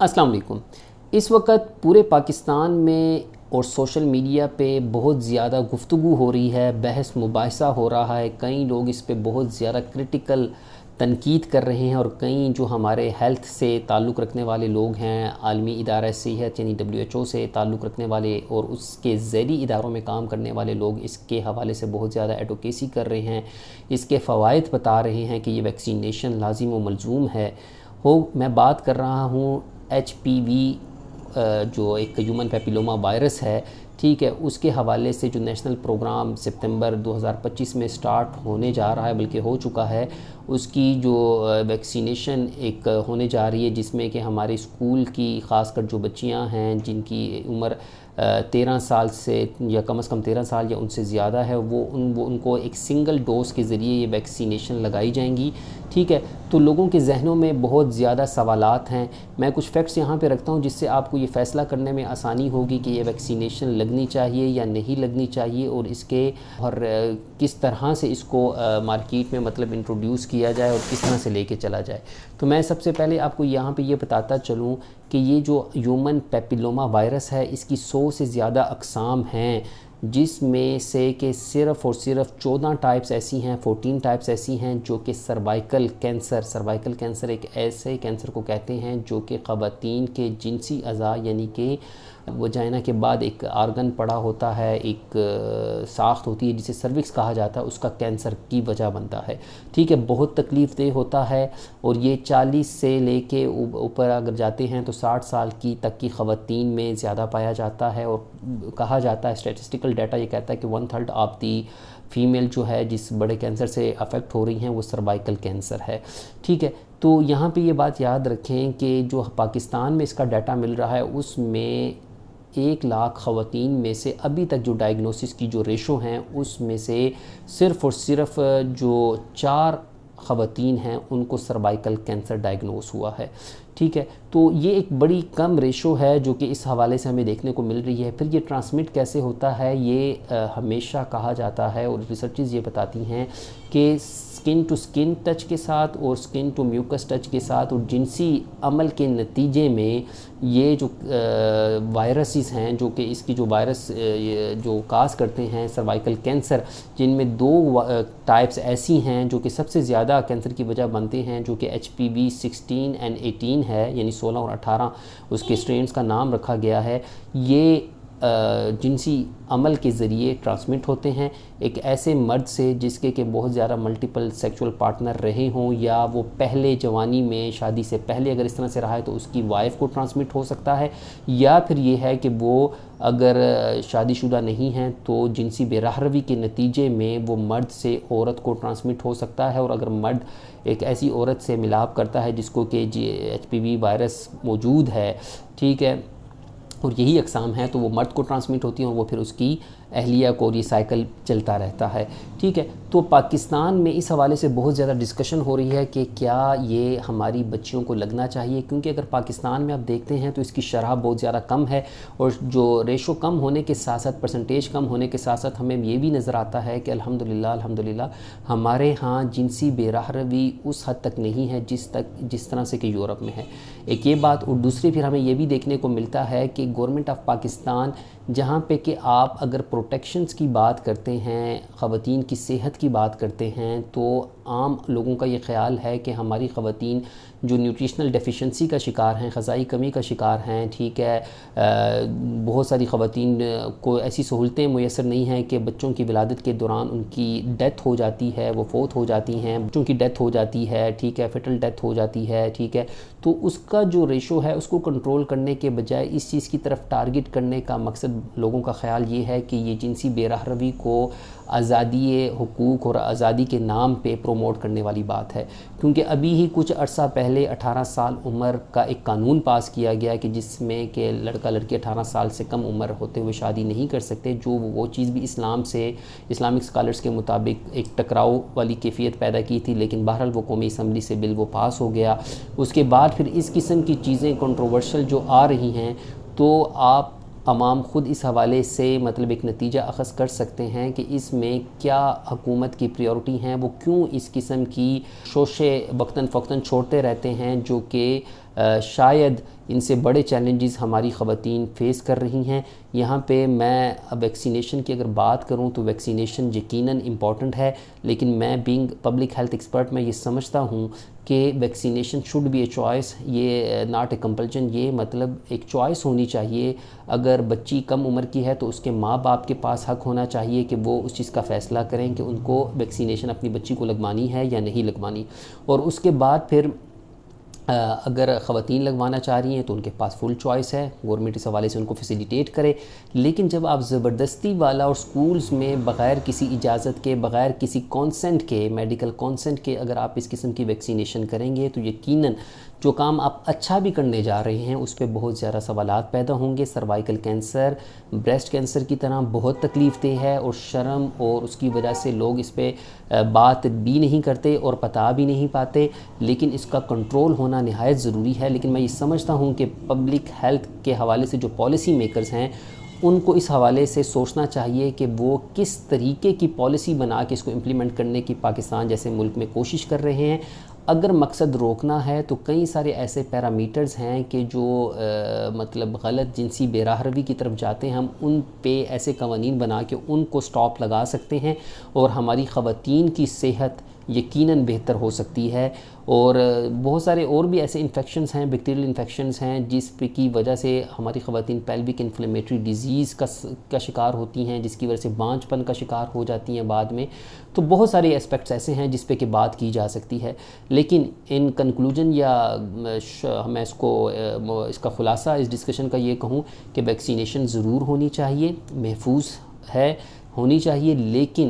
अस्सलाम वालेकुम। इस वक्त पूरे पाकिस्तान में और सोशल मीडिया पे बहुत ज़्यादा गुफ्तगू हो रही है, बहस मुबाहिसा हो रहा है। कई लोग इस पे बहुत ज़्यादा क्रिटिकल तनकीद कर रहे हैं और कई जो हमारे हेल्थ से ताल्लुक़ रखने वाले लोग हैं, आलमी इदारा सेहत यानी WHO से ताल्लुक़ रखने वाले और उसके ज़ैली इदारों में काम करने वाले लोग इसके हवाले से बहुत ज़्यादा एडवोकेसी कर रहे हैं, इसके फ़वाइद बता रहे हैं कि ये वैक्सीनेशन लाजिम व मलज़ूम है। मैं बात कर रहा हूँ HPV जो एक ह्यूमन पेपिलोमा वायरस है, ठीक है, उसके हवाले से जो नेशनल प्रोग्राम सितंबर 2025 में स्टार्ट होने जा रहा है, बल्कि हो चुका है, उसकी जो वैक्सीनेशन एक होने जा रही है, जिसमें कि हमारे स्कूल की ख़ासकर जो बच्चियां हैं जिनकी उम्र 13 साल से या कम से कम 13 साल या उनसे ज़्यादा है, वो उनको एक सिंगल डोज़ के ज़रिए ये वैक्सीनेशन लगाई जाएंगी। ठीक है, तो लोगों के जहनों में बहुत ज़्यादा सवालात हैं। मैं कुछ फैक्ट्स यहाँ पे रखता हूँ जिससे आपको ये फ़ैसला करने में आसानी होगी कि ये वैक्सीनेशन लगनी चाहिए या नहीं लगनी चाहिए और किस तरह से इसको मार्केट में मतलब इंट्रोड्यूस किया जाए और किस तरह से लेके चला जाए। तो मैं सबसे पहले आपको यहाँ पे ये बताता चलूँ कि ये जो ह्यूमन पेपिलोमा वायरस है, इसकी 100 से ज़्यादा अक़साम हैं, जिसमें से कि सिर्फ़ और सिर्फ 14 टाइप्स ऐसी हैं, 14 टाइप्स ऐसी हैं जो कि सर्वाइकल कैंसर एक ऐसे कैंसर को कहते हैं जो कि ख़वातीन के जिनसी अज़ा यानी कि वजाइना के बाद एक आर्गन पड़ा होता है, एक साख्त होती है जिसे सर्विक्स कहा जाता है, उसका कैंसर की वजह बनता है। ठीक है, बहुत तकलीफ़ देह होता है और ये 40 से लेके ऊपर अगर जाते हैं तो 60 साल की तक की ख़वातीन में ज़्यादा पाया जाता है और कहा जाता है, स्टैटिस्टिकल डाटा ये कहता है कि 1/3 ऑफ दी फीमेल जो है जिस बड़े कैंसर से अफेक्ट हो रही हैं वो सर्वाइकल कैंसर है। ठीक है, तो यहाँ पे ये बात याद रखें कि जो पाकिस्तान में इसका डाटा मिल रहा है उसमें 1 लाख ख़वातीन में से अभी तक जो डायग्नोसिस की जो रेशो हैं उसमें से सिर्फ़ और सिर्फ जो 4 ख़वातीन हैं उनको सर्वाइकल कैंसर डायग्नोस हुआ है। ठीक है, तो ये एक बड़ी कम रेशो है जो कि इस हवाले से हमें देखने को मिल रही है। फिर ये ट्रांसमिट कैसे होता है ये हमेशा कहा जाता है और रिसर्चेस ये बताती हैं कि स्किन टू स्किन टच के साथ और स्किन टू म्यूकस टच के साथ और जिनसी अमल के नतीजे में ये जो वायरसेस हैं जो कि इसकी जो वायरस जो काज करते हैं सर्वाइकल कैंसर, जिनमें 2 टाइप्स ऐसी हैं जो कि सबसे ज़्यादा कैंसर की वजह बनते हैं, जो कि HPV 16 और 18 है, यानी 16 और 18 उसके स्ट्रेन्स का नाम रखा गया है। ये जिनसी अमल के ज़रिए ट्रांसमिट होते हैं एक ऐसे मर्द से जिसके कि बहुत ज़्यादा मल्टीपल सेक्सुअल पार्टनर रहे हों, या वो पहले जवानी में शादी से पहले अगर इस तरह से रहा है तो उसकी वाइफ को ट्रांसमिट हो सकता है, या फिर ये है कि वो अगर शादीशुदा नहीं हैं तो जिनसी बेराहरवी के नतीजे में वो मर्द से औरत को ट्रांसमिट हो सकता है। और अगर मर्द एक ऐसी औरत से मिलाप करता है जिसको कि HPV वायरस मौजूद है, ठीक है, और यही अक़साम है, तो वो मर्द को ट्रांसमिट होती हैं और वो फिर उसकी अहलिया को, ये साइकिल चलता रहता है। ठीक है, तो पाकिस्तान में इस हवाले से बहुत ज़्यादा डिस्कशन हो रही है कि क्या ये हमारी बच्चियों को लगना चाहिए, क्योंकि अगर पाकिस्तान में आप देखते हैं तो इसकी शरह बहुत ज़्यादा कम है और जो रेशो कम होने के साथ साथ, परसेंटेज कम होने के साथ साथ हमें ये भी नज़र आता है कि अल्हम्दुलिल्लाह हमारे यहाँ जिनसी बेराहरवी उस हद तक नहीं है जिस तरह से कि यूरोप में है। एक ये बात, और दूसरी फिर हमें ये भी देखने को मिलता है कि गवर्नमेंट ऑफ पाकिस्तान जहाँ पे कि आप अगर प्रोटेक्शंस की बात करते हैं, ख़वातीन की सेहत की बात करते हैं, तो आम लोगों का ये ख़्याल है कि हमारी ख़वातीन जो न्यूट्रिशनल डेफिशिएंसी का शिकार हैं, ग़िज़ाई कमी का शिकार हैं, ठीक है, बहुत सारी ख़वातीन को ऐसी सहूलतें मुयस्सर नहीं हैं कि बच्चों की विलादत के दौरान उनकी डेथ हो जाती है, वो फ़ौत हो जाती हैं, बच्चों की डेथ हो जाती है, ठीक है, फेटल डेथ हो जाती है। ठीक है, तो उसका जो रेशो है उसको कंट्रोल करने के बजाय इस चीज़ की तरफ टारगेट करने का मकसद लोगों का ख़्याल ये है कि ये जिनसी बेराहरवी को आज़ादी हुकूक और आज़ादी के नाम पे प्रोमोट करने वाली बात है। क्योंकि अभी ही कुछ अरसा पहले 18 साल उम्र का एक कानून पास किया गया कि जिसमें कि लड़का लड़की 18 साल से कम उम्र होते हुए शादी नहीं कर सकते, जो वो चीज़ भी इस्लामिक स्कॉलर्स के मुताबिक एक टकराव वाली कैफियत पैदा की थी, लेकिन बहरहाल वो कौमी असम्बली से बिल वो पास हो गया। उसके बाद फिर इस किस्म की चीज़ें कंट्रोवर्शियल जो आ रही हैं, तो आप अवाम ख़ुद इस हवाले से मतलब एक नतीजा अख़ज़ कर सकते हैं कि इसमें क्या हुकूमत की प्रायोरिटी हैं, वो क्यों इस किस्म की शोशे वक्तन फ़क्तन छोड़ते रहते हैं जो कि شاید ان سے بڑے چیلنجز ہماری خواتین فیس کر رہی ہیں۔ یہاں پہ میں اب ویکسینیشن کی اگر بات کروں تو ویکسینیشن یقیناً امپورٹنٹ ہے، لیکن میں بینگ پبلک ہیلتھ ایکسپرٹ میں یہ سمجھتا ہوں کہ vaccination should be a choice, یہ ناٹ اے کمپلشن، یہ مطلب ایک چوائس ہونی چاہیے۔ اگر بچی کم عمر کی ہے تو اس کے ماں باپ کے پاس حق ہونا چاہیے کہ وہ اس چیز کا فیصلہ کریں کہ ان کو ویکسینیشن اپنی بچی کو لگوانی ہے یا نہیں لگوانی، اور اس کے بعد پھر اگر خواتین لگوانا چاہ رہی ہیں تو ان کے پاس فل چوائس ہے، گورنمنٹ اس حوالے سے ان کو فیسیلیٹیٹ کرے۔ لیکن جب آپ زبردستی والا اور سکولز میں بغیر کسی اجازت کے، بغیر کسی کانسنٹ کے، میڈیکل کانسنٹ کے اگر آپ اس قسم کی ویکسینیشن کریں گے تو یقیناً جو کام آپ اچھا بھی کرنے جا رہے ہیں اس پہ بہت زیادہ سوالات پیدا ہوں گے۔ سروائیکل کینسر، بریسٹ کینسر کی طرح بہت تکلیف دہ ہے، اور شرم اور اس کی وجہ سے لوگ اس پہ بات بھی نہیں کرتے اور بتا بھی نہیں پاتے، لیکن اس کا کنٹرول ہونا نہایت ضروری ہے۔ لیکن میں یہ سمجھتا ہوں کہ پبلک ہیلتھ کے حوالے سے جو پالیسی میکرز ہیں ان کو اس حوالے سے سوچنا چاہیے کہ وہ کس طریقے کی پالیسی بنا کے اس کو امپلیمنٹ کرنے کی پاکستان جیسے ملک میں کوشش کر رہے ہیں۔ اگر مقصد روکنا ہے تو کئی سارے ایسے پیرامیٹرز ہیں کہ جو مطلب غلط جنسی بے راہ روی کی طرف جاتے ہیں، ہم ان پہ ایسے قوانین بنا کے ان کو سٹاپ لگا سکتے ہیں، اور ہماری خواتین کی صحت یقیناً بہتر ہو سکتی ہے۔ اور بہت سارے اور بھی ایسے انفیکشنز ہیں، بیکٹیریل انفیکشنز ہیں جس پہ کی وجہ سے ہماری خواتین پیلوک انفلیمیٹری ڈیزیز کا شکار ہوتی ہیں، جس کی وجہ سے بانجھ پن کا شکار ہو جاتی ہیں بعد میں۔ تو بہت سارے ایسپیکٹس ایسے ہیں جس پہ کہ بات کی جا سکتی ہے، لیکن ان کنکلوژن یا میں اس کا خلاصہ اس ڈسکشن کا یہ کہوں کہ ویکسینیشن ضرور ہونی چاہیے، محفوظ ہے، ہونی چاہیے، لیکن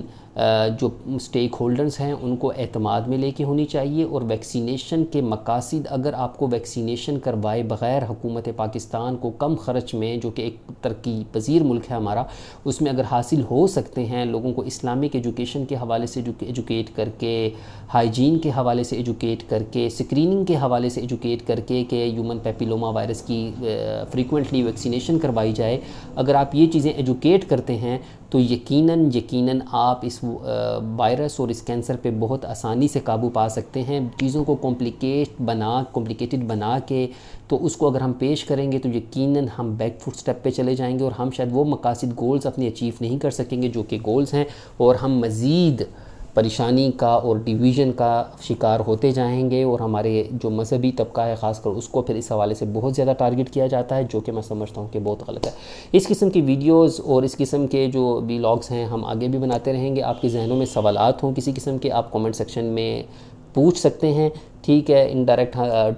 جو سٹیک ہولڈرز ہیں ان کو اعتماد میں لے کے ہونی چاہیے۔ اور ویکسینیشن کے مقاصد، اگر آپ کو ویکسینیشن کروائے بغیر حکومت پاکستان کو کم خرچ میں، جو کہ ایک ترقی پذیر ملک ہے ہمارا، اس میں اگر حاصل ہو سکتے ہیں، لوگوں کو اسلامک ایجوکیشن کے حوالے سے ایجوکیٹ کر کے، ہائیجین کے حوالے سے ایجوکیٹ کر کے، سکریننگ کے حوالے سے ایجوکیٹ کر کے کہ ہیومن پیپیلوما وائرس کی فریکوینٹلی ویکسینیشن کروائی جائے، اگر آپ یہ چیزیں ایجوکیٹ کرتے ہیں تو یقیناً آپ اس وائرس اور اس کینسر پہ بہت آسانی سے قابو پا سکتے ہیں۔ چیزوں کو کمپلیکیٹڈ بنا کے تو اس کو اگر ہم پیش کریں گے تو یقیناً ہم بیک فٹ سٹیپ پہ چلے جائیں گے، اور ہم شاید وہ مقاصد گولز اپنے اچیو نہیں کر سکیں گے جو کہ گولز ہیں، اور ہم مزید پریشانی کا اور ڈیویژن کا شکار ہوتے جائیں گے، اور ہمارے جو مذہبی طبقہ ہے خاص کر اس کو پھر اس حوالے سے بہت زیادہ ٹارگٹ کیا جاتا ہے، جو کہ میں سمجھتا ہوں کہ بہت غلط ہے۔ اس قسم کی ویڈیوز اور اس قسم کے جو ولاگز ہیں ہم آگے بھی بناتے رہیں گے۔ آپ کے ذہنوں میں سوالات ہوں کسی قسم کے، آپ کامنٹ سیکشن میں پوچھ سکتے ہیں، ٹھیک ہے،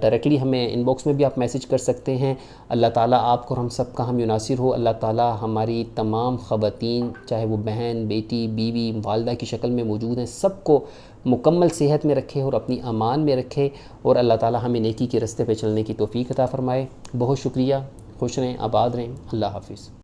ڈائریکٹلی ہمیں ان باکس میں بھی آپ میسج کر سکتے ہیں۔ اللہ تعالیٰ آپ کو اور ہم سب کا ہم یناصر ہو۔ اللہ تعالیٰ ہماری تمام خواتین، چاہے وہ بہن، بیٹی، بیوی، والدہ کی شکل میں موجود ہیں، سب کو مکمل صحت میں رکھے اور اپنی امان میں رکھے، اور اللہ تعالیٰ ہمیں نیکی کے راستے پہ چلنے کی توفیق عطا فرمائے۔ بہت شکریہ، خوش رہیں، آباد رہیں، اللہ حافظ۔